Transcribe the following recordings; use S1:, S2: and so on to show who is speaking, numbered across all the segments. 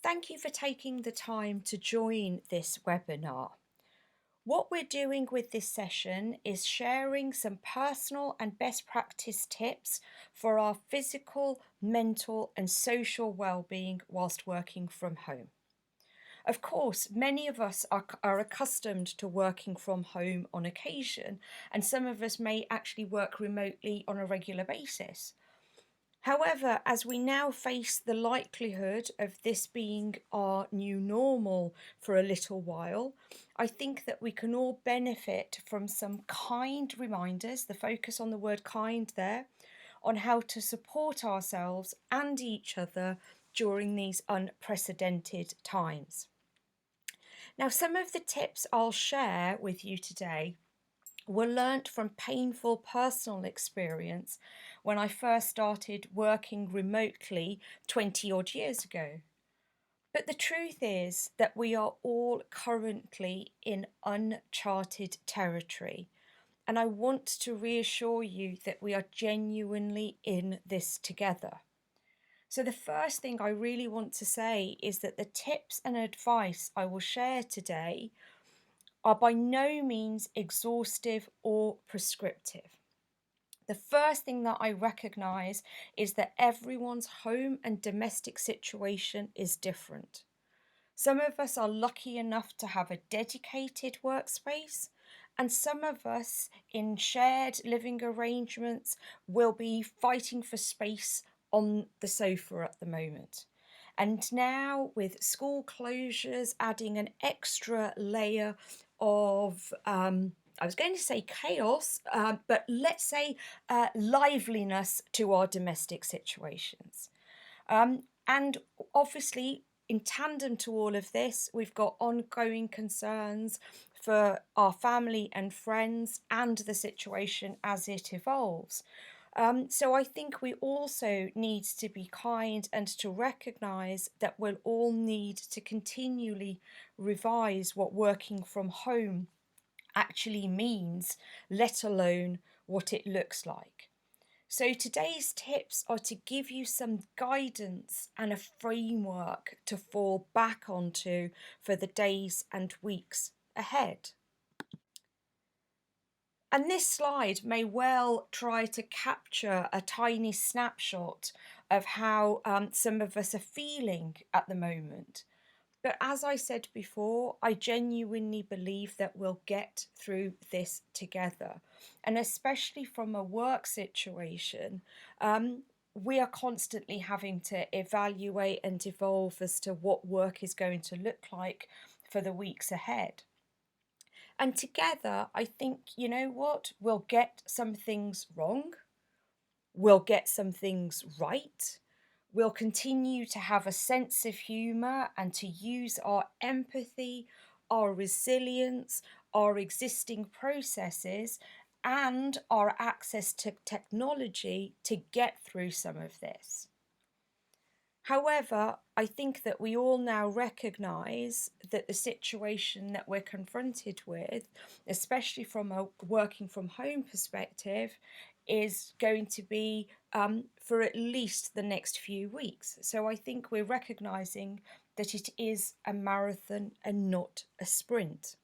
S1: Thank you for taking the time to join this webinar. What we're doing with this session is sharing some personal and best practice tips for our physical, mental and social well-being whilst working from home. Of course, many of us are accustomed to working from home on occasion, and some of us may actually work remotely on a regular basis. However, as we now face the likelihood of this being our new normal for a little while, I think that we can all benefit from some kind reminders, the focus on the word kind there, on how to support ourselves and each other during these unprecedented times. Now, some of the tips I'll share with you today were learnt from painful personal experience when I first started working remotely 20 odd years ago. But the truth is that we are all currently in uncharted territory, and I want to reassure you that we are genuinely in this together. So the first thing I really want to say is that the tips and advice I will share today are by no means exhaustive or prescriptive. The first thing that I recognise is that everyone's home and domestic situation is different. Some of us are lucky enough to have a dedicated workspace, and some of us in shared living arrangements will be fighting for space on the sofa at the moment. And now, with school closures adding an extra layer of, I was going to say chaos, but let's say liveliness to our domestic situations. And obviously, in tandem to all of this, we've got ongoing concerns for our family and friends and the situation as it evolves. So I think we also need to be kind and to recognise that we'll all need to continually revise what working from home actually means, let alone what it looks like. So today's tips are to give you some guidance and a framework to fall back onto for the days and weeks ahead. And this slide may well try to capture a tiny snapshot of how some of us are feeling at the moment. But as I said before, I genuinely believe that we'll get through this together. And especially from a work situation, we are constantly having to evaluate and evolve as to what work is going to look like for the weeks ahead. And together, I think, you know what, we'll get some things wrong, we'll get some things right, we'll continue to have a sense of humour and to use our empathy, our resilience, our existing processes, and our access to technology to get through some of this. However, I think that we all now recognise that the situation that we're confronted with, especially from a working from home perspective, is going to be for at least the next few weeks. So I think we're recognising that it is a marathon and not a sprint.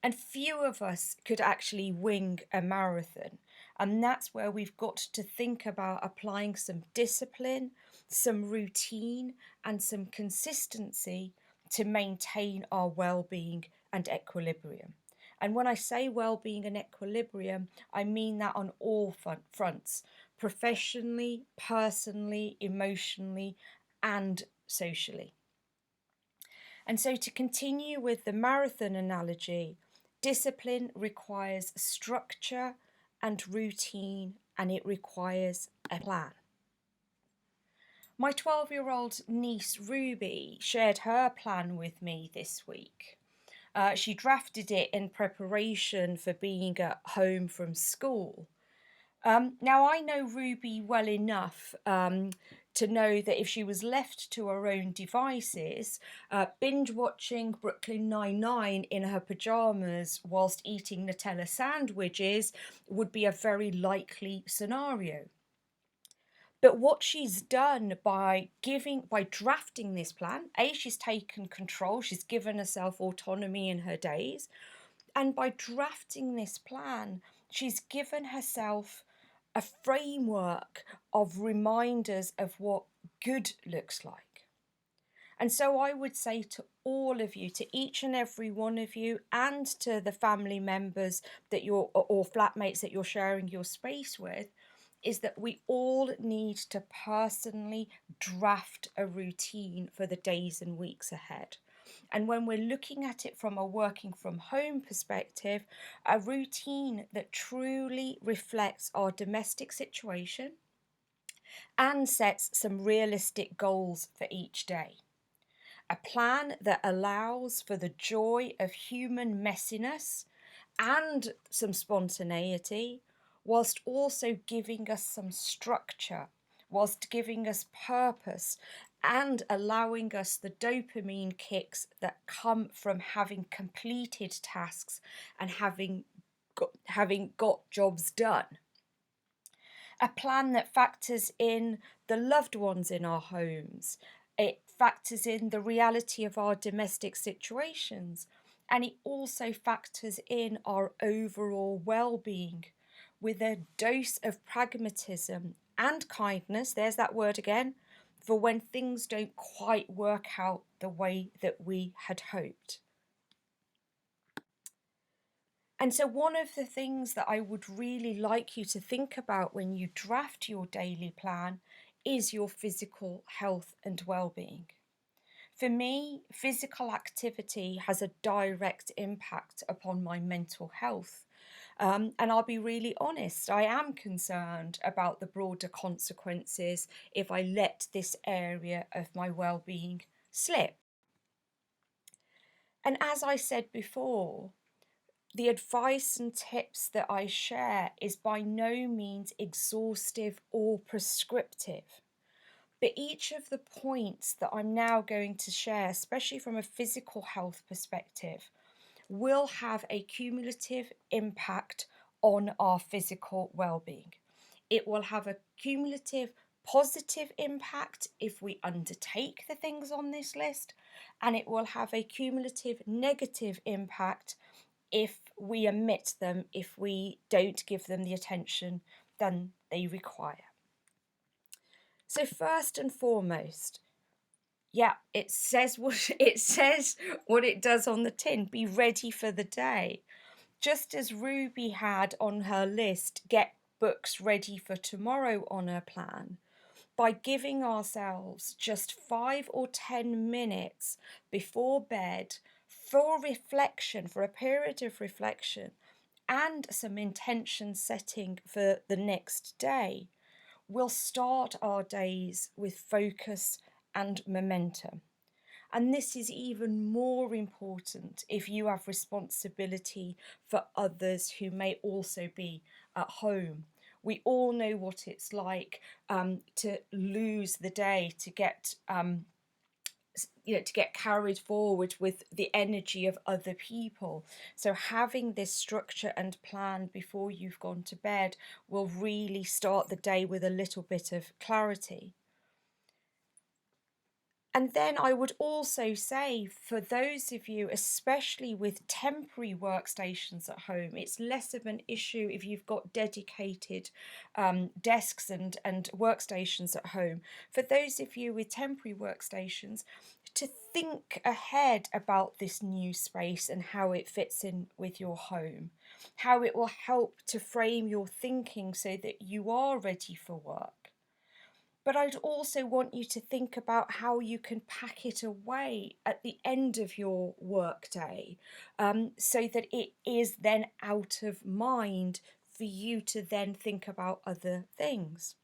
S1: And few of us could actually wing a marathon. And that's where we've got to think about applying some discipline, some routine, and some consistency to maintain our well-being and equilibrium. And when I say well-being and equilibrium, I mean that on all fronts, professionally, personally, emotionally, and socially. And so to continue with the marathon analogy, discipline requires structure and routine, and it requires a plan. My 12-year-old niece Ruby shared her plan with me this week. She drafted it in preparation for being at home from school. Now, I know Ruby well enough to know that if she was left to her own devices, binge watching Brooklyn Nine-Nine in her pyjamas whilst eating Nutella sandwiches would be a very likely scenario. But what she's done by drafting this plan, she's taken control, she's given herself autonomy in her days, and by drafting this plan, she's given herself a framework of reminders of what good looks like. And so I would say to all of you, to each and every one of you, and to the family members that you're, or flatmates that you're sharing your space with, is that we all need to personally draft a routine for the days and weeks ahead. And when we're looking at it from a working from home perspective, a routine that truly reflects our domestic situation and sets some realistic goals for each day. A plan that allows for the joy of human messiness and some spontaneity, whilst also giving us some structure, whilst giving us purpose and allowing us the dopamine kicks that come from having completed tasks and having got jobs done. A plan that factors in the loved ones in our homes. It factors in the reality of our domestic situations, and it also factors in our overall well-being with a dose of pragmatism and kindness, there's that word again, for when things don't quite work out the way that we had hoped. And so one of the things that I would really like you to think about when you draft your daily plan is your physical health and well-being. For me, physical activity has a direct impact upon my mental health. And I'll be really honest, I am concerned about the broader consequences if I let this area of my well-being slip. And as I said before, the advice and tips that I share is by no means exhaustive or prescriptive. But each of the points that I'm now going to share, especially from a physical health perspective, will have a cumulative impact on our physical well-being. It will have a cumulative positive impact if we undertake the things on this list, and it will have a cumulative negative impact if we omit them, if we don't give them the attention than they require. So first and foremost, it says what it does on the tin. Be ready for the day. Just as Ruby had on her list, get books ready for tomorrow on her plan, by giving ourselves just 5 or 10 minutes before bed for reflection, for a period of reflection, and some intention setting for the next day, we'll start our days with focus and momentum. And this is even more important if you have responsibility for others who may also be at home. We all know what it's like to lose the day, to get to get carried forward with the energy of other people. So having this structure and plan before you've gone to bed will really start the day with a little bit of clarity. And then I would also say, for those of you, especially with temporary workstations at home, it's less of an issue if you've got dedicated desks and workstations at home. For those of you with temporary workstations, to think ahead about this new space and how it fits in with your home, how it will help to frame your thinking so that you are ready for work. But I'd also want you to think about how you can pack it away at the end of your workday, so that it is then out of mind for you to then think about other things.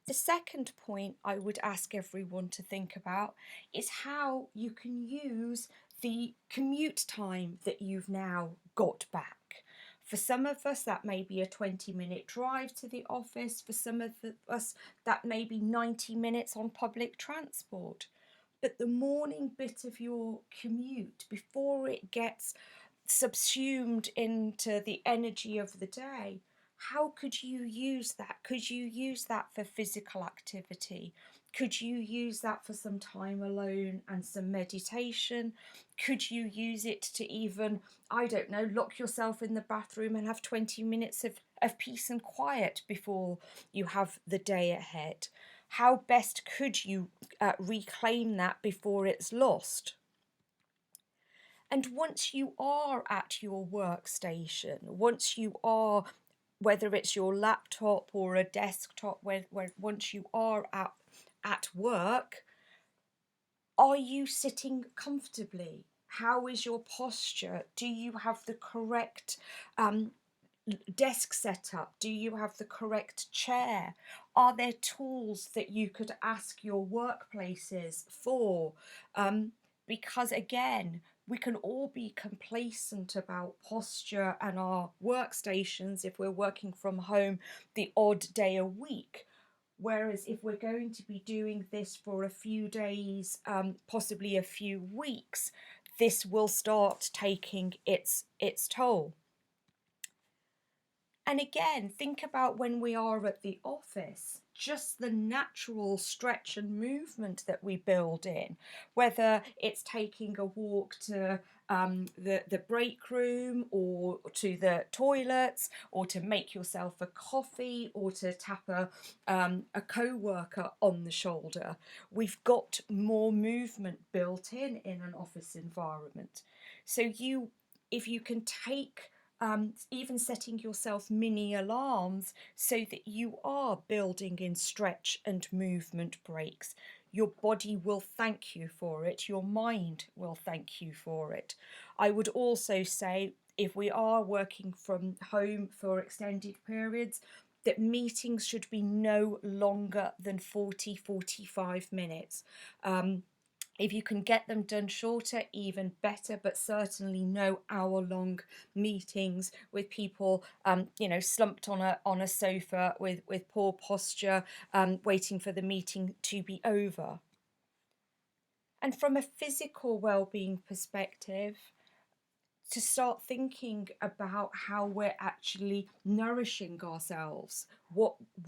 S1: The second point I would ask everyone to think about is how you can use the commute time that you've now got back. For some of us, that may be a 20-minute drive to the office. For some of us, that may be 90 minutes on public transport. But the morning bit of your commute, before it gets subsumed into the energy of the day, How could you use that? Could you use that for physical activity? Could you use that for some time alone and some meditation? Could you use it to even, I don't know, lock yourself in the bathroom and have 20 minutes of peace and quiet before you have the day ahead? How best could you reclaim that before it's lost? And once you are at your workstation, once you are, whether it's your laptop or a desktop, where once you are at work, are you sitting comfortably? How is your posture? Do you have the correct desk setup? Do you have the correct chair? Are there tools that you could ask your workplaces for? Because again, we can all be complacent about posture and our workstations if we're working from home the odd day a week. Whereas if we're going to be doing this for a few days, possibly a few weeks, this will start taking its toll. And again, think about when we are at the office, just the natural stretch and movement that we build in, whether it's taking a walk to the break room or to the toilets, or to make yourself a coffee, or to tap a co-worker on the shoulder. We've got more movement built in an office environment. So if you can take even setting yourself mini alarms so that you are building in stretch and movement breaks. Your body will thank you for it. Your mind will thank you for it. I would also say, if we are working from home for extended periods, that meetings should be no longer than 40-45 minutes. If you can get them done shorter, even better, but certainly no hour-long meetings with people, slumped on a sofa with poor posture, waiting for the meeting to be over. And from a physical well-being perspective, to start thinking about how we're actually nourishing ourselves,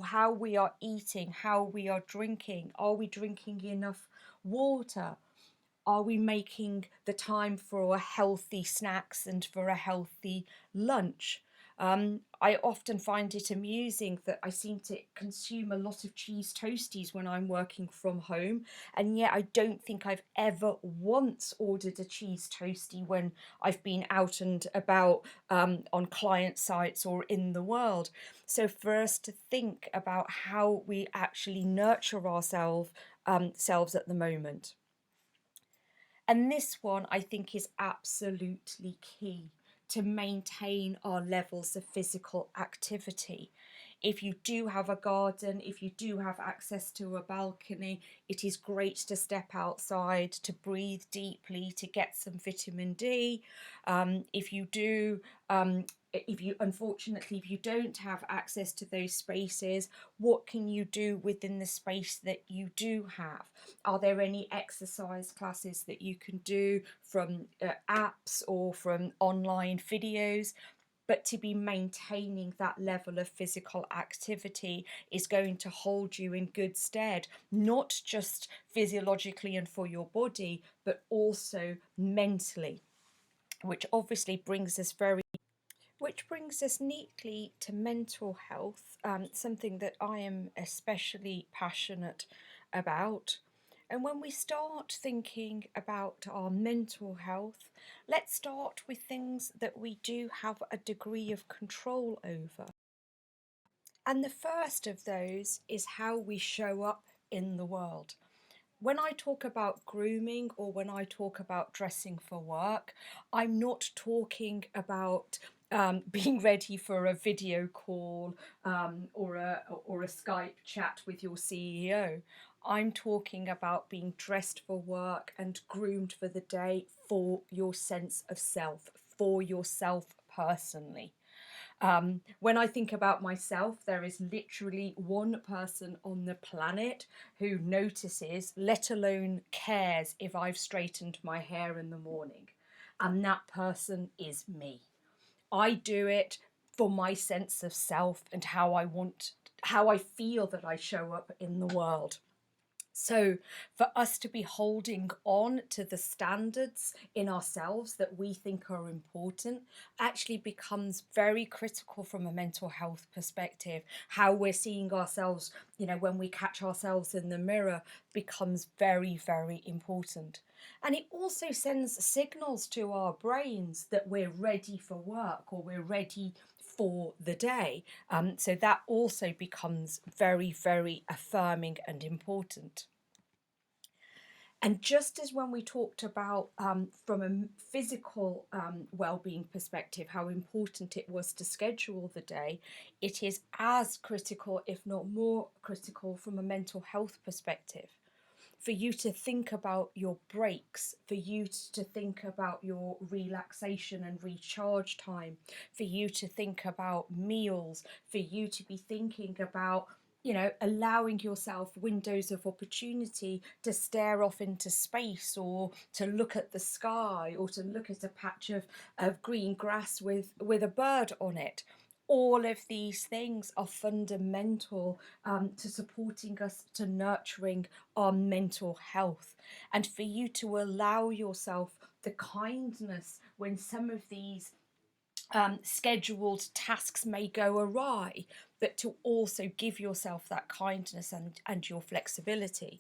S1: how we are eating, how we are drinking. Are we drinking enough water? Are we making the time for healthy snacks and for a healthy lunch? I often find it amusing that I seem to consume a lot of cheese toasties when I'm working from home, and yet I don't think I've ever once ordered a cheese toastie when I've been out and about on client sites or in the world. So for us to think about how we actually nurture ourselves selves at the moment. And this one, I think, is absolutely key to maintain our levels of physical activity. If you do have a garden, if you do have access to a balcony, it is great to step outside, to breathe deeply, to get some vitamin D. If you do, unfortunately, if you don't have access to those spaces, what can you do within the space that you do have? Are there any exercise classes that you can do from apps or from online videos? But to be maintaining that level of physical activity is going to hold you in good stead, not just physiologically and for your body, but also mentally, which obviously brings us neatly to mental health, something that I am especially passionate about. And when we start thinking about our mental health, let's start with things that we do have a degree of control over. And the first of those is how we show up in the world. When I talk about grooming or when I talk about dressing for work, I'm not talking about being ready for a video call or a Skype chat with your CEO. I'm talking about being dressed for work and groomed for the day for your sense of self, for yourself personally. When I think about myself, there is literally one person on the planet who notices, let alone cares, if I've straightened my hair in the morning. And that person is me. I do it for my sense of self and how I feel that I show up in the world. So, for us to be holding on to the standards in ourselves that we think are important actually becomes very critical from a mental health perspective. How we're seeing ourselves, when we catch ourselves in the mirror, becomes very, very important. And it also sends signals to our brains that we're ready for work or we're ready for the day. So that also becomes very, very affirming and important. And just as when we talked about from a physical well-being perspective, how important it was to schedule the day, it is as critical, if not more critical, from a mental health perspective. For you to think about your breaks, for you to think about your relaxation and recharge time, for you to think about meals, for you to be thinking about allowing yourself windows of opportunity to stare off into space or to look at the sky or to look at a patch of green grass with a bird on it. All of these things are fundamental to supporting us, to nurturing our mental health. And for you to allow yourself the kindness when some of these scheduled tasks may go awry, but to also give yourself that kindness and your flexibility.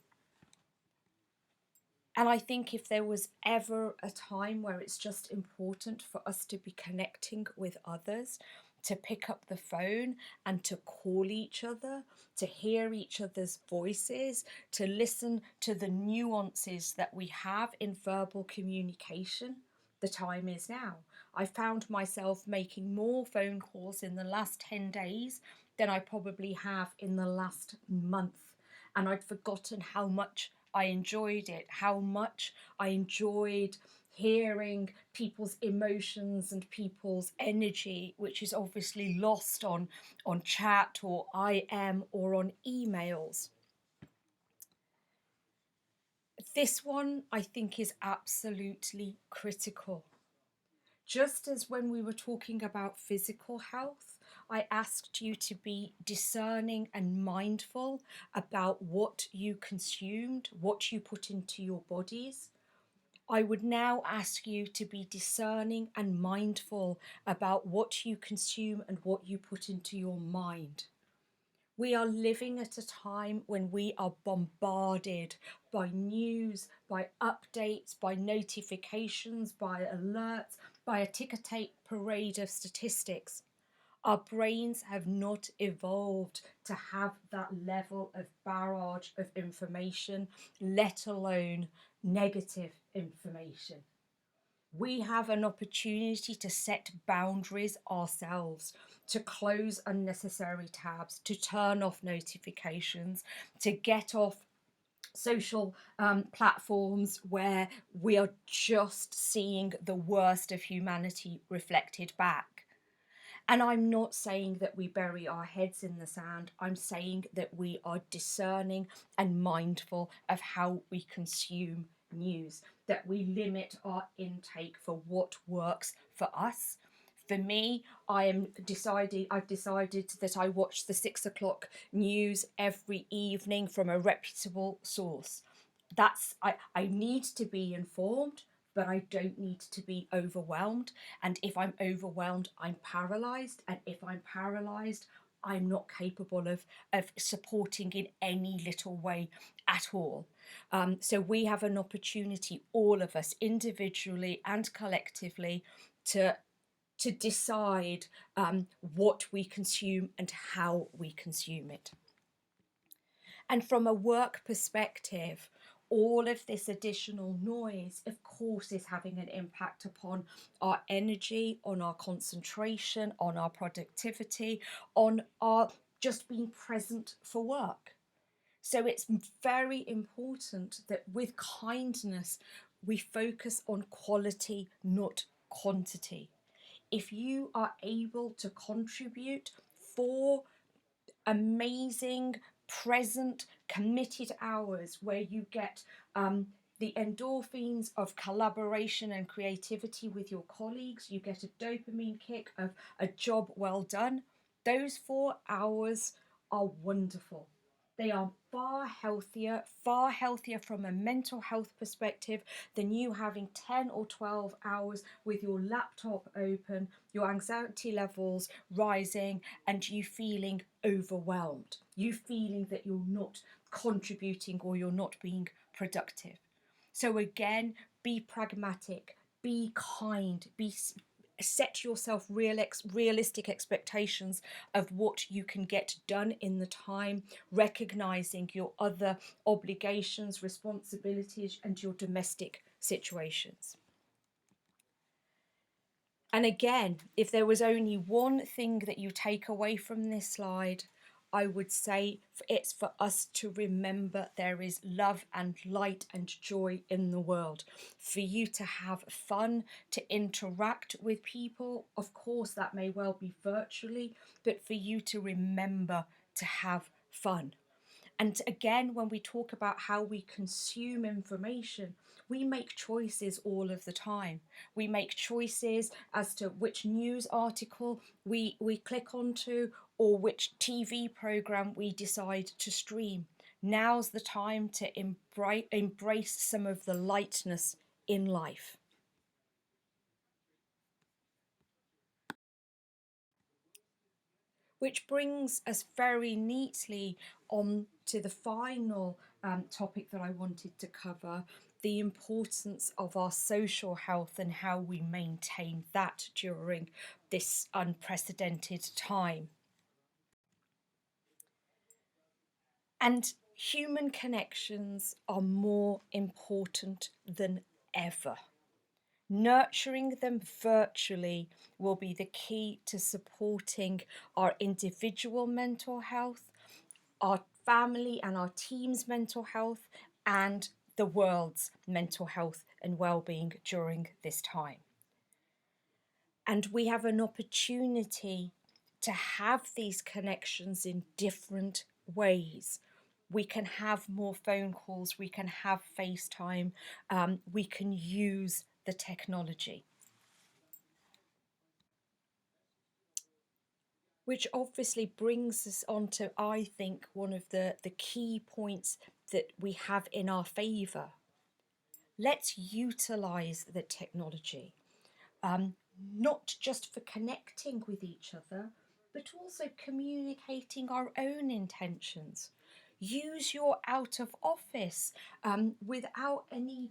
S1: And I think if there was ever a time where it's just important for us to be connecting with others, to pick up the phone and to call each other, to hear each other's voices, to listen to the nuances that we have in verbal communication, the time is now. I found myself making more phone calls in the last 10 days than I probably have in the last month. And I'd forgotten how much I enjoyed it, how much I enjoyed hearing people's emotions and people's energy, which is obviously lost on chat or IM or on emails. This one I think is absolutely critical. Just as when we were talking about physical health, I asked you to be discerning and mindful about what you consumed, what you put into your bodies. I would now ask you to be discerning and mindful about what you consume and what you put into your mind. We are living at a time when we are bombarded by news, by updates, by notifications, by alerts, by a ticker tape parade of statistics. Our brains have not evolved to have that level of barrage of information, let alone negative information. We have an opportunity to set boundaries ourselves, to close unnecessary tabs, to turn off notifications, to get off social platforms where we are just seeing the worst of humanity reflected back. And I'm not saying that we bury our heads in the sand. I'm saying that we are discerning and mindful of how we consume news, that we limit our intake for what works for us. For me, I've decided that I watch the 6 o'clock news every evening from a reputable source. I need to be informed, but I don't need to be overwhelmed. And if I'm overwhelmed, I'm paralyzed. And if I'm paralyzed, I'm not capable of supporting in any little way at all. So we have an opportunity, all of us, individually and collectively, to decide what we consume and how we consume it. And from a work perspective, all of this additional noise, of course, is having an impact upon our energy, on our concentration, on our productivity, on our just being present for work. So it's very important that with kindness, we focus on quality, not quantity. If you are able to contribute 4 amazing, present, committed hours where you get the endorphins of collaboration and creativity with your colleagues. You get a dopamine kick of a job well done. Those 4 hours are wonderful. They are far healthier from a mental health perspective than you having 10 or 12 hours with your laptop open, your anxiety levels rising, and you feeling overwhelmed. You feeling that you're not contributing or you're not being productive. So again, be pragmatic, be kind, set yourself realistic expectations of what you can get done in the time, recognizing your other obligations, responsibilities, and your domestic situations. And again, if there was only one thing that you take away from this slide, I would say it's for us to remember there is love and light and joy in the world. For you to have fun, to interact with people, of course, that may well be virtually, but for you to remember to have fun. And again, when we talk about how we consume information, we make choices all of the time. We make choices as to which news article we click onto or which TV program we decide to stream. Now's the time to embrace some of the lightness in life. Which brings us very neatly on to the final topic that I wanted to cover, the importance of our social health and how we maintain that during this unprecedented time. And human connections are more important than ever. Nurturing them virtually will be the key to supporting our individual mental health, our family and our team's mental health, and the world's mental health and well-being during this time. And we have an opportunity to have these connections in different ways. We can have more phone calls, we can have FaceTime, we can use the technology. Which obviously brings us on to, I think, one of the key points that we have in our favour. Let's utilise the technology, not just for connecting with each other, but also communicating our own intentions. Use your out of office without any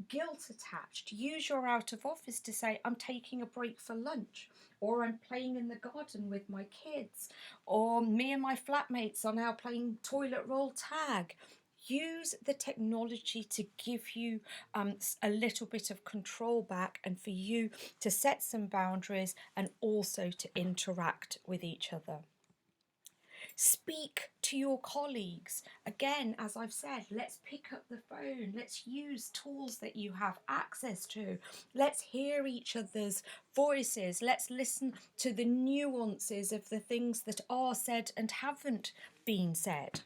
S1: guilt attached. Use your out of office to say, I'm taking a break for lunch, or I'm playing in the garden with my kids, or me and my flatmates are now playing toilet roll tag. Use the technology to give you a little bit of control back and for you to set some boundaries and also to interact with each other. Speak to your colleagues. Again, as I've said, let's pick up the phone. Let's use tools that you have access to. Let's hear each other's voices. Let's listen to the nuances of the things that are said and haven't been said.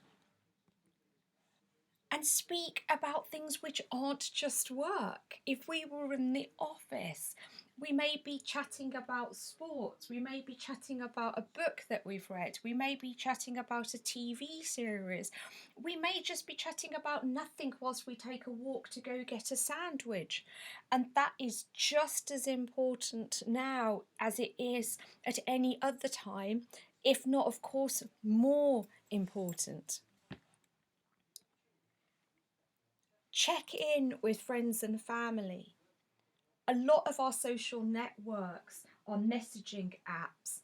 S1: And speak about things which aren't just work. If we were in the office, we may be chatting about sports, we may be chatting about a book that we've read, we may be chatting about a TV series, we may just be chatting about nothing whilst we take a walk to go get a sandwich. And that is just as important now as it is at any other time, if not, of course, more important. Check in with friends and family. A lot of our social networks are messaging apps,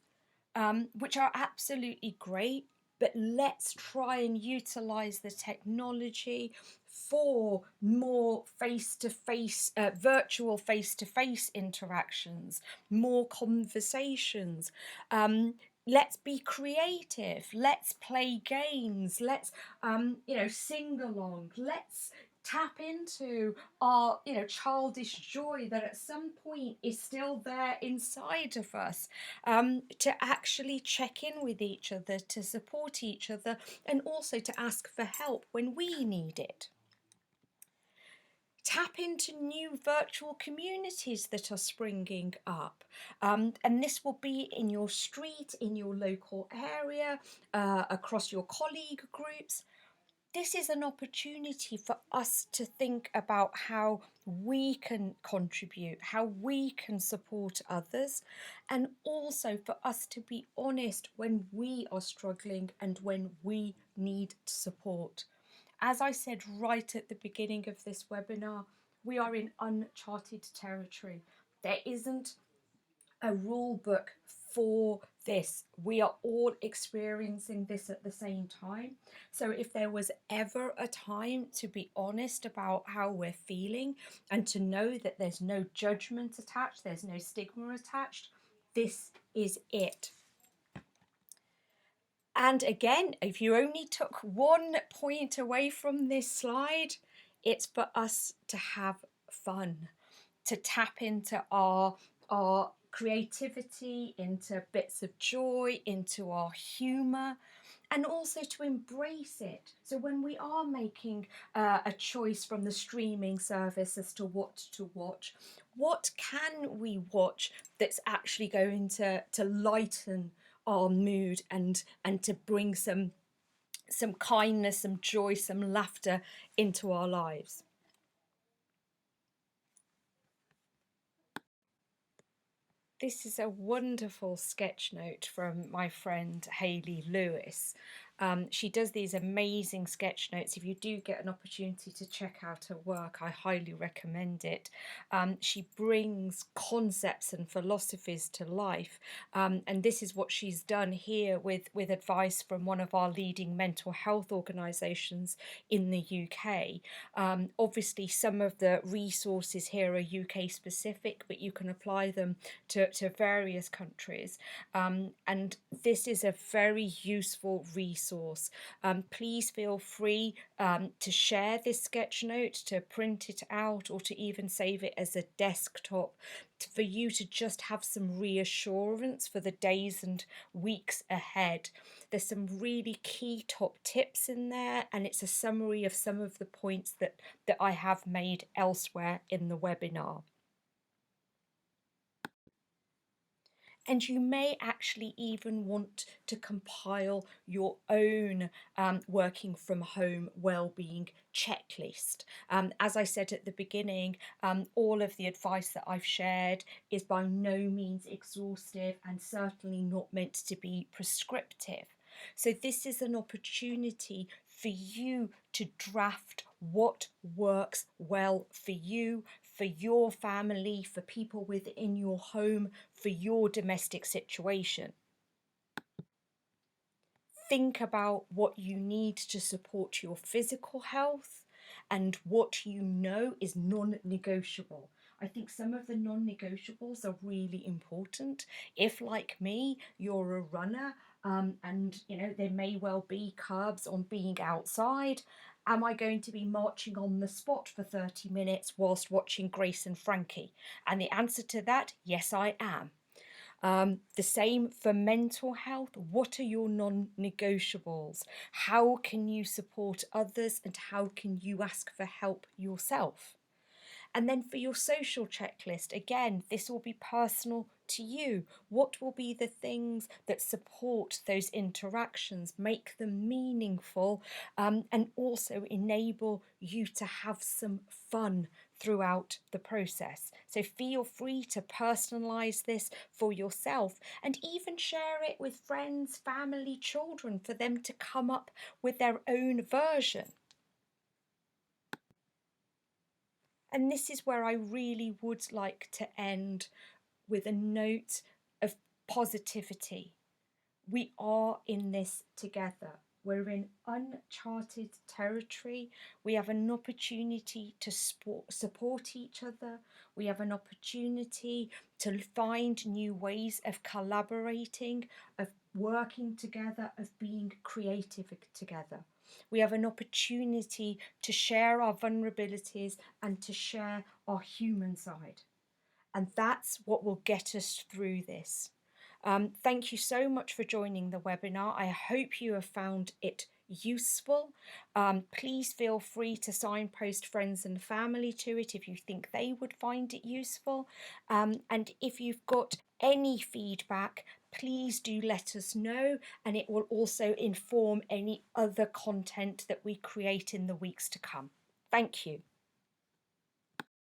S1: which are absolutely great, but let's try and utilize the technology for more face-to-face, virtual face-to-face interactions, more conversations. Let's be creative. Let's play games. Let's, sing along. Let's tap into our childish joy that at some point is still there inside of us, to actually check in with each other, to support each other, and also to ask for help when we need it. Tap into new virtual communities that are springing up. And this will be in your street, in your local area, across your colleague groups. This is an opportunity for us to think about how we can contribute, how we can support others, and also for us to be honest when we are struggling and when we need support. As I said right at the beginning of this webinar, we are in uncharted territory. There isn't a rule book for this. We are all experiencing this at the same time. So if there was ever a time to be honest about how we're feeling and to know that there's no judgment attached, there's no stigma attached, this is it. And again, if you only took one point away from this slide, it's for us to have fun, to tap into our creativity, into bits of joy, into our humour, and also to embrace it. So when we are making a choice from the streaming service as to what to watch, what can we watch that's actually going to lighten our mood and to bring some kindness, some joy, some laughter into our lives? This is a wonderful sketch note from my friend Hayley Lewis. She does these amazing sketch notes. If you do get an opportunity to check out her work, I highly recommend it. She brings concepts and philosophies to life, and this is what she's done here with advice from one of our leading mental health organisations in the UK. Obviously, some of the resources here are UK specific, but you can apply them to various countries. And this is a very useful resource. Please feel free to share this sketch note, to print it out, or to even save it as a desktop for you to just have some reassurance for the days and weeks ahead. There's some really key top tips in there, and it's a summary of some of the points that I have made elsewhere in the webinar. And you may actually even want to compile your own working from home wellbeing checklist. As I said at the beginning, all of the advice that I've shared is by no means exhaustive and certainly not meant to be prescriptive. So this is an opportunity for you to draft what works well for you, for your family, for people within your home, for your domestic situation. Think about what you need to support your physical health and what you know is non-negotiable. I think some of the non-negotiables are really important. If, like me, you're a runner, and there may well be curbs on being outside, am I going to be marching on the spot for 30 minutes whilst watching Grace and Frankie? And the answer to that, yes, I am. The same for mental health. What are your non-negotiables? How can you support others, and how can you ask for help yourself? And then for your social checklist, again, this will be personal to you. What will be the things that support those interactions, make them meaningful, and also enable you to have some fun throughout the process? So feel free to personalize this for yourself and even share it with friends, family, children for them to come up with their own version. And this is where I really would like to end with a note of positivity. We are in this together. We're in uncharted territory. We have an opportunity to support each other. We have an opportunity to find new ways of collaborating, of working together, of being creative together. We have an opportunity to share our vulnerabilities and to share our human side. And that's what will get us through this. Thank you so much for joining the webinar. I hope you have found it useful. Please feel free to signpost friends and family to it if you think they would find it useful. And if you've got any feedback, please do let us know, and it will also inform any other content that we create in the weeks to come. Thank you.